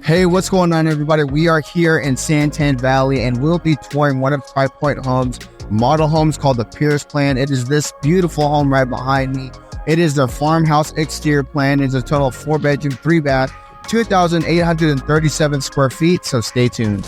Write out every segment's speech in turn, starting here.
Hey, what's going on, everybody? We are here in Santan Valley, and we'll be touring one of Tri Pointe Homes' model homes called the Pearce plan. It is this beautiful home right behind me. It is the farmhouse exterior plan. It's a total of 4-bedroom, 3-bath, 2,837 square feet, so stay tuned.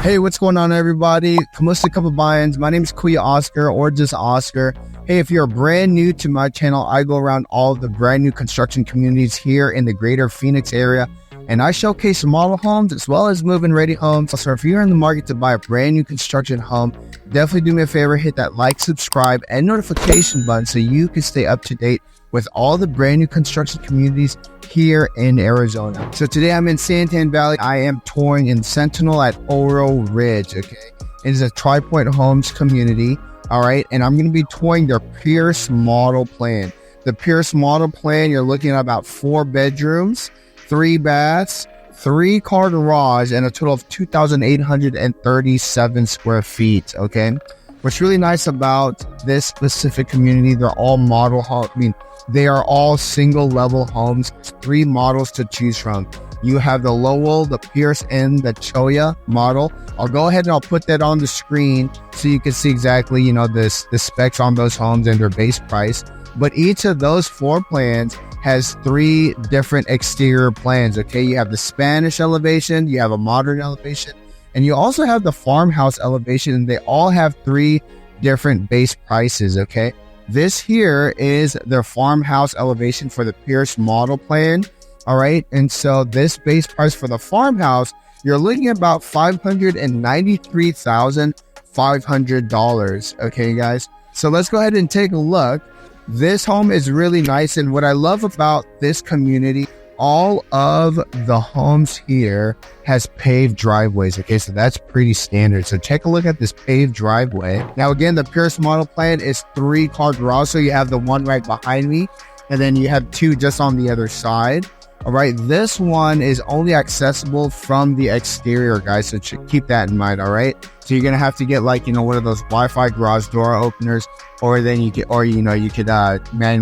Hey, what's going on, everybody? Kamusta Kapabayans. My name is Kuya Oscar, or just Oscar. Hey, if you're brand new to my channel, I go around all of the brand new construction communities here in the greater Phoenix area, and I showcase model homes as well as move-in ready homes. So if you're in the market to buy a brand new construction home, definitely do me a favor, hit that like, subscribe, and notification button so you can stay up to date with all the brand new construction communities here in Arizona. So today I'm in Santan Valley. I am touring in Sentinel at Oro Ridge, okay? It is a Tri Pointe Homes community. All right, and I'm going to be touring their Pearce model plan. The Pearce model plan, you're looking at about 4 bedrooms, 3 baths, 3-car garage, and a total of 2,837 square feet, okay? What's really nice about this specific community, they're all model homes. I mean, they are all single-level homes, 3 models to choose from. You have the Lowell, the Pearce, and the Choya model. I'll go ahead and I'll put that on the screen so you can see exactly, you know, the specs on those homes and their base price. But each of those 4 plans has 3 different exterior plans, okay? You have the Spanish elevation, you have a modern elevation, and you also have the farmhouse elevation, and they all have 3 different base prices, okay? This here is their farmhouse elevation for the Pearce model plan. All right, and so this base price for the farmhouse, you're looking at about $593,500. Okay, guys. So let's go ahead and take a look. This home is really nice, and what I love about this community, all of the homes here has paved driveways. Okay, so that's pretty standard. So take a look at this paved driveway. Now, again, the Pearce model plan is 3-car garage. So you have the one right behind me, and then you have 2 just on the other side. All right, this one is only accessible from the exterior, guys, so keep that in mind. All right, so you're gonna have to get, like, you know, one of those Wi-Fi garage door openers, or then you could manually open it up. Okay?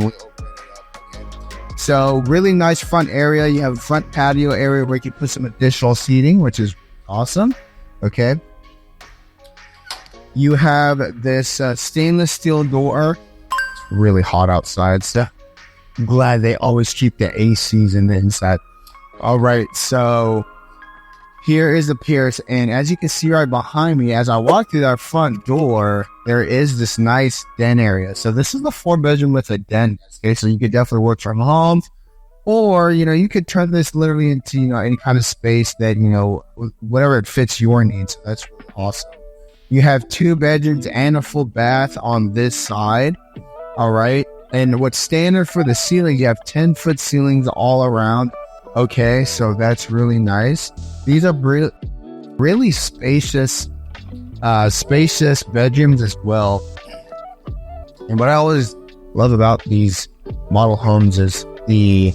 So really nice front area. You have a front patio area where you can put some additional seating, which is awesome. Okay, you have this stainless steel door. It's really hot outside, so glad they always keep the ACs in the inside. All right, so here is the Pearce, and as you can see right behind me, as I walk through that front door, there is this nice den area. So this is the 4-bedroom with a den. Okay, so you could definitely work from home, or, you know, you could turn this literally into, you know, any kind of space that, you know, whatever it fits your needs. So that's really awesome. You have 2 bedrooms and a full bath on this side. All right. And what's standard for the ceiling, you have 10-foot ceilings all around. Okay, so that's really nice. These are really spacious bedrooms as well. And what I always love about these model homes is the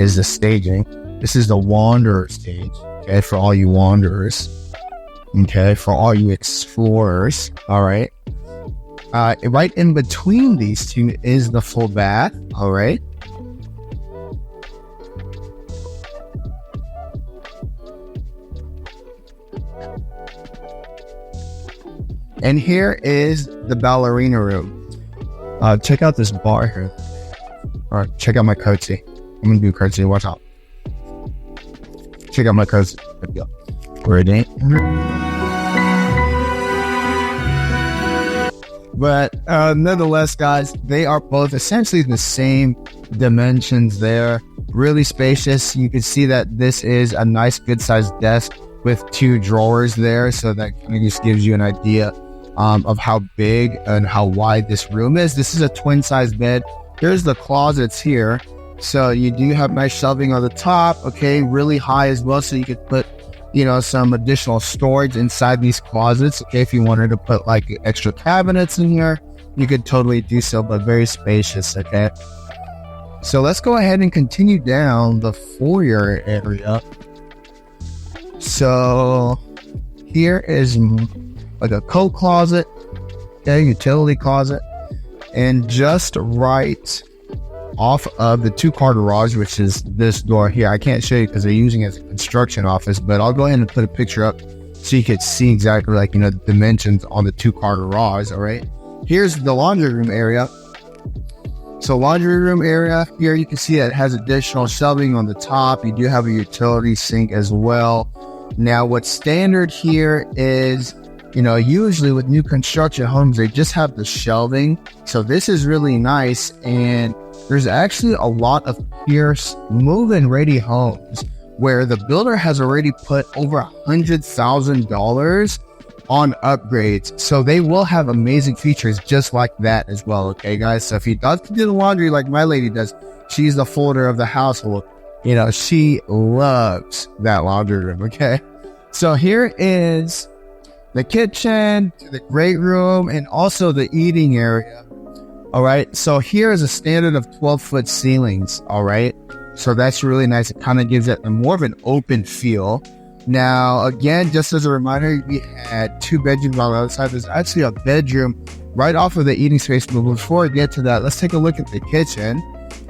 staging. This is the wanderer stage, okay, for all you wanderers. Okay, for all you explorers. All right. Right in between these 2 is the full bath. All right. And here is the ballerina room. Check out this bar here. All right, check out my curtsy. I'm gonna do curtsy. Watch out. Check out my curtsy. Ready? But nonetheless, guys, they are both essentially the same dimensions there. Really spacious. You can see that this is a nice, good-sized desk with 2 drawers there. So that kind of just gives you an idea of how big and how wide this room is. This is a twin-size bed. Here's the closets here. So you do have nice shelving on the top. Okay, really high as well. So you could put, you know, some additional storage inside these closets. Okay, if you wanted to put like extra cabinets in here, you could totally do so, but very spacious. Okay, so let's go ahead and continue down the foyer area. So here is like a coat closet, okay, utility closet. And just right off of the 2-car garage, which is this door here. I can't show you because they're using it as a construction office, but I'll go ahead and put a picture up so you can see exactly like, the dimensions on the 2-car garage. All right. Here's the laundry room area. So laundry room area here, you can see that it has additional shelving on the top. You do have a utility sink as well. Now what's standard here is, usually with new construction homes, they just have the shelving. So this is really nice. And there's actually a lot of Pearce move-in ready homes where the builder has already put over $100,000 on upgrades. So they will have amazing features just like that as well. Okay, guys. So if you love to do the laundry like my lady does, she's the folder of the household. She loves that laundry room. Okay. So here is the kitchen, the great room, and also the eating area. All right. So here is a standard of 12-foot ceilings. All right. So that's really nice. It kind of gives it more of an open feel. Now, again, just as a reminder, we had 2 bedrooms on the other side. There's actually a bedroom right off of the eating space. But before we get to that, let's take a look at the kitchen.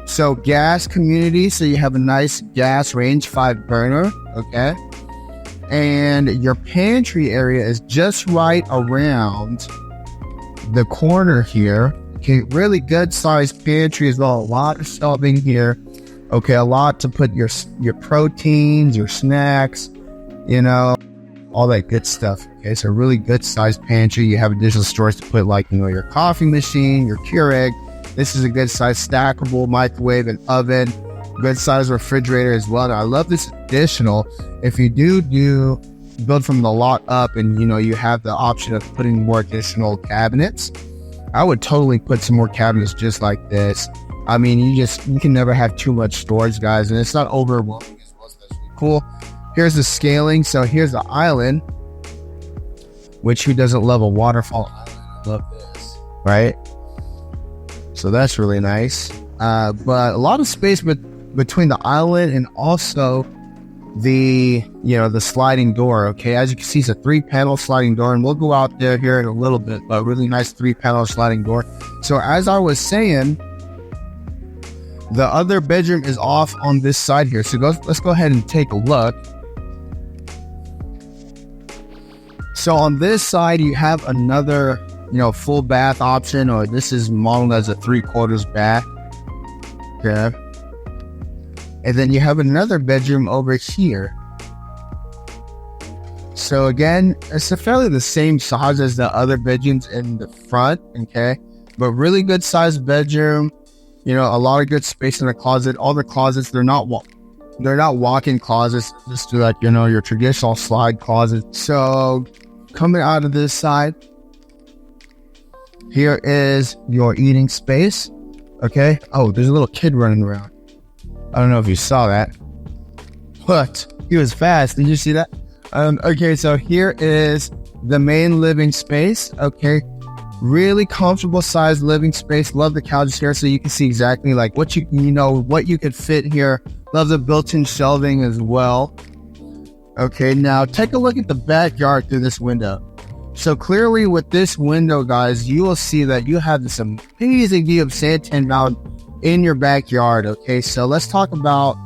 So gas community. So you have a nice gas range 5 burner. Okay. And your pantry area is just right around the corner here. Okay. Really good sized pantry as well. A lot of shelving here. Okay. A lot to put your proteins, your snacks, all that good stuff. Okay, so really good sized pantry. You have additional storage to put your coffee machine, your Keurig. This is a good size stackable microwave and oven. Good size refrigerator as well. Now, I love this additional. If you do build from the lot up and you have the option of putting more additional cabinets, I would totally put some more cabinets just like this. I mean, you can never have too much storage, guys, and it's not overwhelming as well. So that's really cool. Here's the scaling. So here's the island, which who doesn't love a waterfall island? I love this, right? So that's really nice. But a lot of space between the island and also the sliding door. Okay, as you can see, it's a 3-panel sliding door, and we'll go out there here in a little bit, but really nice 3-panel sliding door. So as I was saying, the other bedroom is off on this side here. So let's go ahead and take a look. So on this side, you have another, full bath option, or this is modeled as a 3/4 bath. Okay. And then you have another bedroom over here. So again, it's fairly the same size as the other bedrooms in the front. Okay. But really good sized bedroom. A lot of good space in the closet. All the closets, they're not walk-in closets, just like, your traditional slide closet. So coming out of this side, here is your eating space. Okay. Oh, there's a little kid running around. I don't know if you saw that, but he was fast. Did you see that? Okay. So here is the main living space. Okay. Really comfortable sized living space. Love the couches here, so you can see exactly like what you could fit here. Love the built-in shelving as well. Okay, now take a look at the backyard through this window. So clearly with this window, guys, you will see that you have this amazing view of Sentinel Mountain in your backyard. Okay, so let's talk about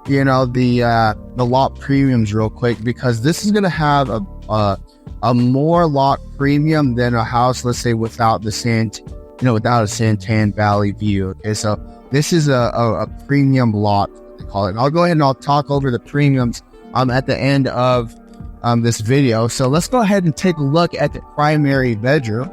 the lot premiums real quick, because this is going to have a more lot premium than a house, let's say, without the without a Santan Valley view. Okay, so this is a premium lot, what they call it. And I'll go ahead and I'll talk over the premiums at the end of this video. So let's go ahead and take a look at the primary bedroom.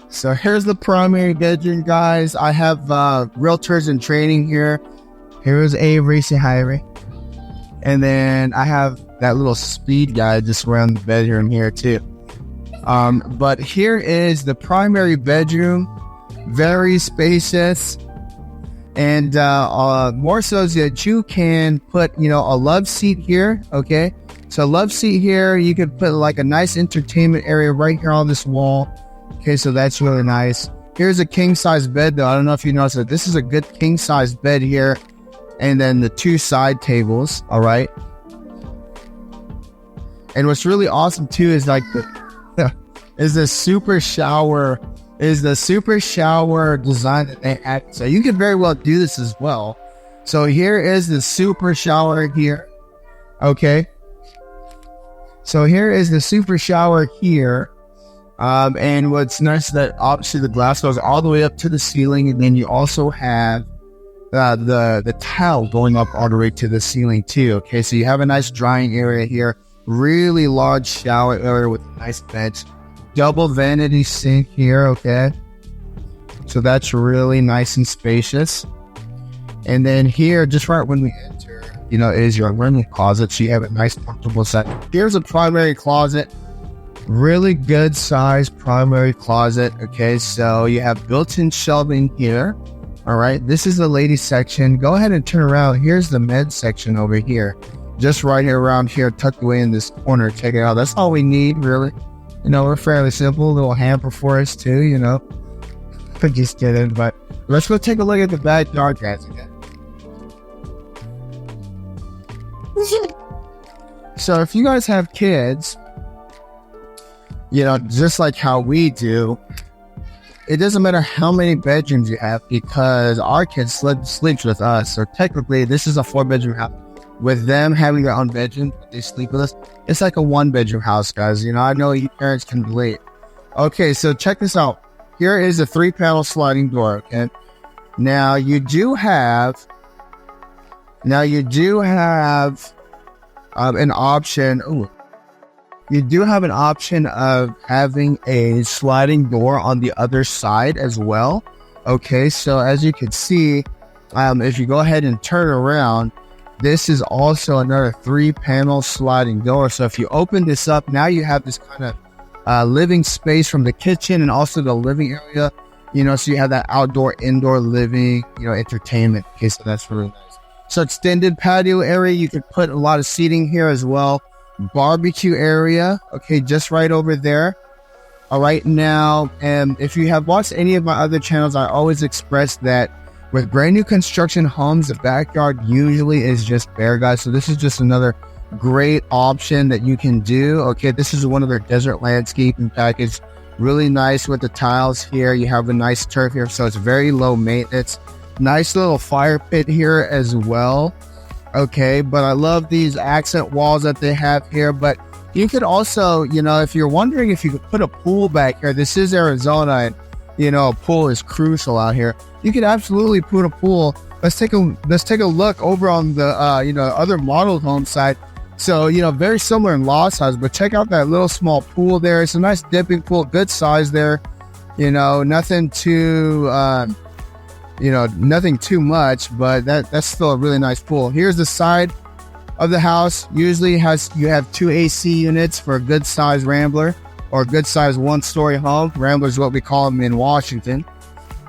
So here's the primary bedroom, guys. I have realtors in training here. Here's Avery. Say hi, Avery. And then I have that little speed guy just around the bedroom here too. But here is the primary bedroom. Very spacious. And more so that you can put, a love seat here. Okay. So love seat here. You could put like a nice entertainment area right here on this wall. Okay. So that's really nice. Here's a king size bed though. I don't know if you noticed that this is a good king size bed here. And then the 2 side tables. All right. And what's really awesome too is like is the super shower design that they had. So you could very well do this as well. So here is the super shower here. Okay. So here is the super shower here. And what's nice is that obviously the glass goes all the way up to the ceiling, and then you also have the towel going up all the way to the ceiling too. Okay, so you have a nice drying area here, really large shower area with a nice bench, double vanity sink here. Okay, so that's really nice and spacious. And then here, just right when we enter, is your linen closet. So you have a nice comfortable set. Here's a primary closet. Really good size primary closet. Okay, so you have built-in shelving here. All right, this is the ladies section. Go ahead and turn around. Here's the men's section over here, just right here around here, tucked away in this corner. Check it out. That's all we need, really. We're fairly simple. A little hamper for us too. Just kidding. But let's go take a look at the backyard, guys. Okay. So if you guys have kids, just like how we do, it doesn't matter how many bedrooms you have, because our kids sleeps with us. So technically, this is a 4-bedroom house. With them having their own bedroom, they sleep with us. It's like a 1-bedroom house, guys. I know you parents can relate. Okay, so check this out. Here is a 3-panel sliding door. Okay, now you do have an option. Ooh. You do have an option of having a sliding door on the other side as well. Okay, so as you can see, if you go ahead and turn around, this is also another 3-panel sliding door. So if you open this up, now you have this kind of living space from the kitchen and also the living area. So you have that outdoor, indoor living, entertainment. Okay, so that's really nice. So extended patio area, you could put a lot of seating here as well. Barbecue area, okay, just right over there. All right, now, if you have watched any of my other channels, I always express that with brand new construction homes, the backyard usually is just bare, guys. So this is just another great option that you can do. Okay, this is one of their desert landscaping package. Really nice with the tiles here. You have a nice turf here, so it's very low maintenance. Nice little fire pit here as well. Okay, but I love these accent walls that they have here. But you could also, if you're wondering if you could put a pool back here, this is Arizona, and a pool is crucial out here. You could absolutely put a pool. Let's take a look over on the other model home side. So very similar in lot size, but check out that little small pool there. It's a nice dipping pool, good size there. Nothing too nothing too much, but that's still a really nice pool. Here's the side of the house. Usually you have 2 AC units for a good size Rambler, or a good size 1-story home. Rambler is what we call them in Washington.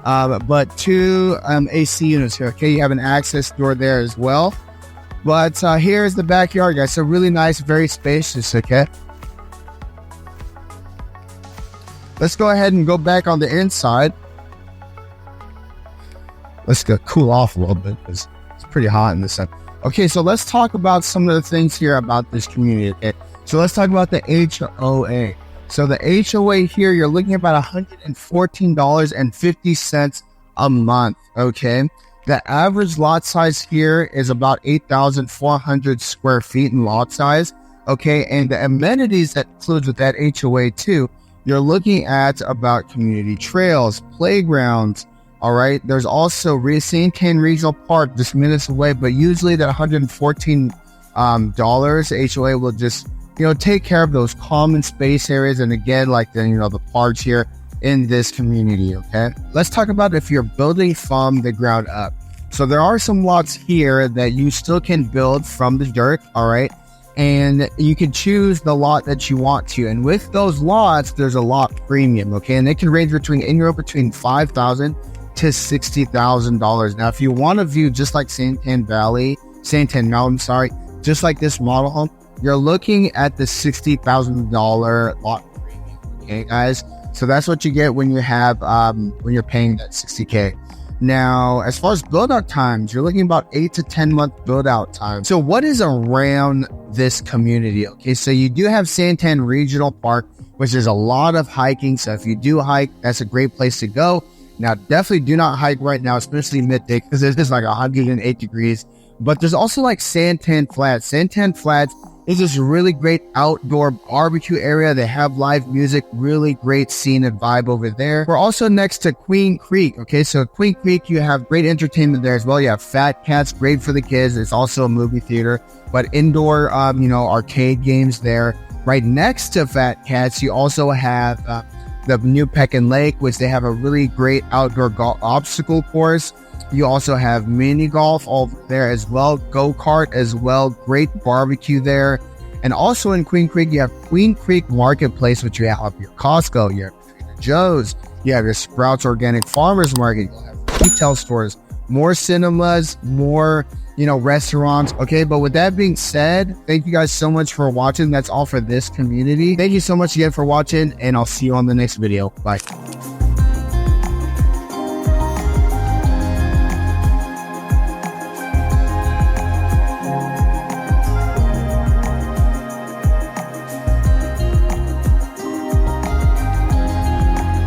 But 2 AC units here. Okay, you have an access door there as well. But here's the backyard, guys. So really nice, very spacious. Okay, let's go ahead and go back on the inside. Let's go cool off a little bit because it's pretty hot in this sun. Okay, so let's talk about some of the things here about this community. Okay, so let's talk about the HOA. So the HOA here, you're looking at about $114.50 a month. Okay, the average lot size here is about 8,400 square feet in lot size. Okay, and the amenities that includes with that HOA too, you're looking at about community trails, playgrounds. All right, there's also Sentinel Regional Park just minutes away, but usually that $114 HOA will just take care of those common space areas, and again, like the parks here in this community. Okay, let's talk about if you're building from the ground up. So there are some lots here that you still can build from the dirt. All right, and you can choose the lot that you want to, and with those lots, there's a lot premium. Okay, and it can range between $5,000 to $60,000. Now, if you want to view just like Santan Mountain, just like this model home, you're looking at the $60,000 lot premium. Okay, guys. So that's what you get when you have when you're paying that $60K. Now, as far as build out times, you're looking about 8 to 10 month build out time. So what is around this community? Okay, so you do have Santan Regional Park. which is a lot of hiking. So if you do hike, that's a great place to go. Now, definitely do not hike right now, especially midday, because it is like 108 degrees. But there's also like Santan Flats. Santan Flats is this really great outdoor barbecue area. They have live music, really great scene and vibe over there. We're also next to Queen Creek. Okay, so Queen Creek, you have great entertainment there as well. You have Fat Cats, great for the kids. It's also a movie theater, but indoor, arcade games there. Right next to Fat Cats, you also have the New Pekin Lake, which they have a really great outdoor obstacle course. You also have mini golf over there as well, go-kart as well, great barbecue there. And also in Queen Creek, you have Queen Creek Marketplace, which you have your Costco, you have Trader Joe's, you have your Sprouts Organic Farmers Market, you have retail stores, more cinemas, more restaurants. Okay, but with that being said, thank you guys so much for watching. That's all for this community. Thank you so much again for watching, and I'll see you on the next video. Bye.